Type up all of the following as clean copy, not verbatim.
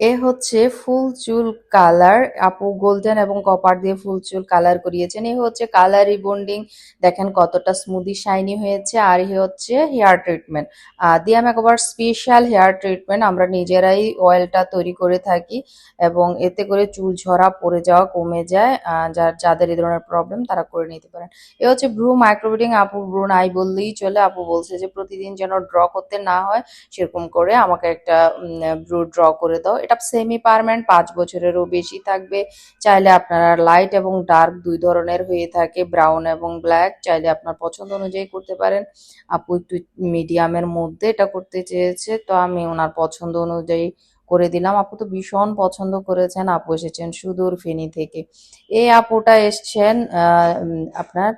এ হচ্ছে ফুল চুল কালার। আপু গোল্ডেন এবং কপার দিয়ে ফুল চুল কালার করিয়েছেন। এ হচ্ছে কালার রিবন্ডিং, দেখেন কতটা স্মুদি শাইনি হয়েছে। আর এ হচ্ছে হেয়ার ট্রিটমেন্ট, দিয়া মেকওভার স্পেশাল হেয়ার ট্রিটমেন্ট। আমরা নিজেরাই অয়েলটা তৈরি করে থাকি এবং এতে করে চুল ঝরা পড়ে যাওয়া কমে যায়। যাদের এই ধরনের প্রবলেম তারা করে নিতে পারেন। এ হচ্ছে ব্রু মাইক্রোব্লেডিং। আপু ব্রু নাই বললেই চলে। আপু বলছে যে প্রতিদিন যেন ড্র করতে না হয়, সেরকম করে আমাকে একটা ব্রু ড্র করে দাও। এটা সেমি পার্মানেন্ট, 5 বছরেরও বেশি থাকবে। চাইলে আপনারা লাইট এবং ডার্ক দুই ধরনের হয়ে থাকে, ব্রাউন এবং ব্ল্যাক। চাইলে আপনার পছন্দ অনুযায়ী করতে পারেন। আপু একটু মিডিয়ামের মধ্যে এটা করতে চেয়েছে, তো আমি ওনার পছন্দ অনুযায়ী করে দিলাম। আপু তো ভীষণ পছন্দ করেছেন। আপু এসেছেন সুদূর ফেনী থেকে। এই আপুটা এসছেন আপনার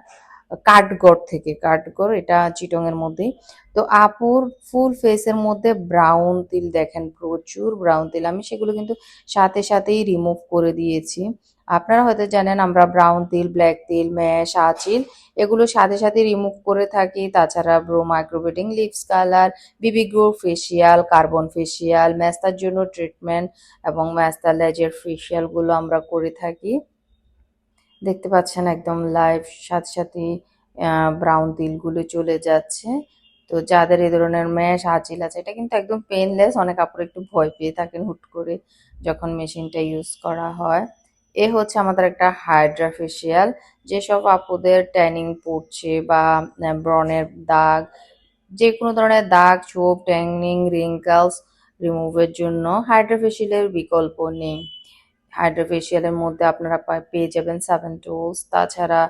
কাঠগড় থেকে। কাঠগড় এটা চিটং এর মধ্যেই। তো আপুর ফুল ফেসের মধ্যে ব্রাউন তিল, দেখেন প্রচুর ব্রাউন তিল। আমি সেগুলো কিন্তু সাথে সাথেই রিমুভ করে দিয়েছি। আপনারা হয়তো জানেন আমরা ব্রাউন তিল, ব্ল্যাক তিল, ম্যাশ, আঁচিল এগুলো সাথে সাথে রিমুভ করে থাকি। তাছাড়া ব্রো মাইক্রোবেডিং, লিপস কালার, বিবি গ্রো ফেসিয়াল, কার্বন ফেসিয়াল, ম্যাস্তার জন্য ট্রিটমেন্ট এবং ম্যাস্তা লেজের ফেসিয়াল গুলো আমরা করে থাকি। দেখতে পাচ্ছেন একদম লাইভ সাথে সাথে ব্রাউন তিলগুলো চলে যাচ্ছে। তো যাদের এই ধরনের ম্যাশ আঁচিল আছে, এটা কিন্তু একদম পেনলেস। অনেক আপুরা একটু ভয় পেয়ে থাকেন হুট করে যখন মেশিনটা ইউজ করা হয়। এ হচ্ছে আমাদের একটা হাইড্রা ফেসিয়াল। যেসব আপুদের ট্যানিং পড়ছে বা ব্রণের দাগ, যে কোনো ধরনের দাগ, ছোপ, ট্যানিং, রিঙ্কেলস রিমুভের জন্য হাইড্রা ফেসিয়ালের বিকল্প নেই। হাইড্রা ফেসিয়ালের মধ্যে আপনারা পেয়ে যাবেন 7 টুলস, তাছাড়া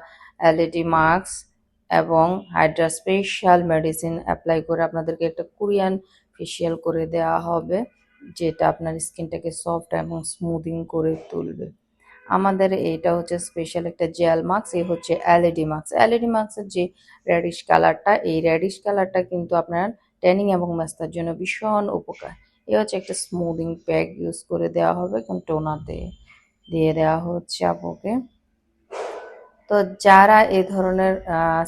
এলইডি মাস্ক এবং হাইড্রা স্পেশাল মেডিসিন অ্যাপ্লাই করে আপনাদেরকে একটা কোরিয়ান ফেসিয়াল করে দেওয়া হবে, যেটা আপনার স্কিনটাকে সফট এবং স্মুদিং করে তুলবে। আমাদের এইটা হচ্ছে স্পেশাল একটা জেল মাস্ক। এই হচ্ছে এলইডি মাস্ক। এলইডি মাস্কের যে রেডিশ কালারটা, এই রেডিশ কালারটা কিন্তু আপনার ট্যানিং এবং ম্যাস্তার জন্য ভীষণ উপকার। এই হচ্ছে একটা স্মুদিং প্যাক ইউজ করে দেওয়া হবে, এখন টোনার দিয়ে দেওয়া হচ্ছে আপুকে। তো যারা এই ধরনের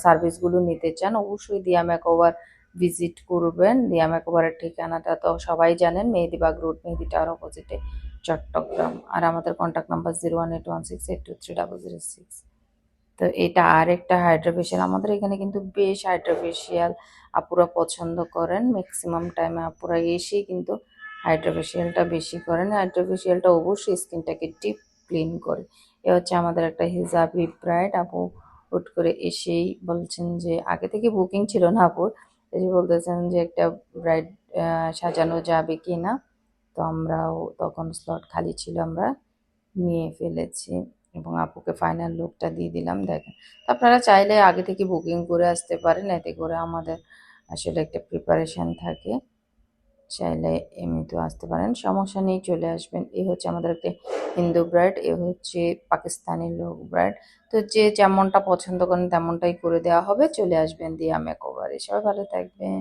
সার্ভিসগুলো নিতে চান অবশ্যই দিয়া মেকওভার ভিজিট করবেন। দিয়া মেকওভারের ঠিকানাটা তো সবাই জানেন, মেহেদিবাগ রোড, মেহেদি টাওয়ার অপোজিটে, চট্টগ্রাম। আর আমাদের কন্ট্যাক্ট নাম্বার 01816823006। তো এটা আরেকটা হাইড্রা ফেসিয়াল। আমাদের এখানে কিন্তু বেশ হাইড্রা ফেসিয়াল আপুরা পছন্দ করেন। ম্যাক্সিমাম টাইমে আপুরা এসেই কিন্তু হাইড্রা ফেসিয়ালটা বেশি করেন। হাইড্রা ফেসিয়ালটা অবশ্যই স্কিনটাকে ডিপ ক্লিন করে। এ হচ্ছে আমাদের একটা হিজাবি ব্রাইড। আপু হুট করে এসেই বলছেন যে আগে থেকে বুকিং ছিল না আপুর, এসে বলতেছেন যে একটা ব্রাইড সাজানো যাবে কি না। তো আমরাও তখন স্লট খালি ছিল, আমরা নিয়ে ফেলেছি এবং আপুকে ফাইনাল লুকটা দিয়ে দিলাম। দেখেন, আপনারা চাইলে আগে থেকে বুকিং করে আসতে পারেন, এতে করে আমাদের আসলে একটা প্রিপারেশন থাকে। চাইলে এমনিতেও আসতে পারেন, সমস্যা নেই, চলে আসবেন। এই হচ্ছে আমাদের একটা হিন্দু ব্রাইড, এ হচ্ছে পাকিস্তানি লোক ব্রাইড। তো যে যেমনটা পছন্দ করেন তেমনটাই করে দেওয়া হবে। চলে আসবেন দিয়া মেকওভারে। সবাই ভালো থাকবেন।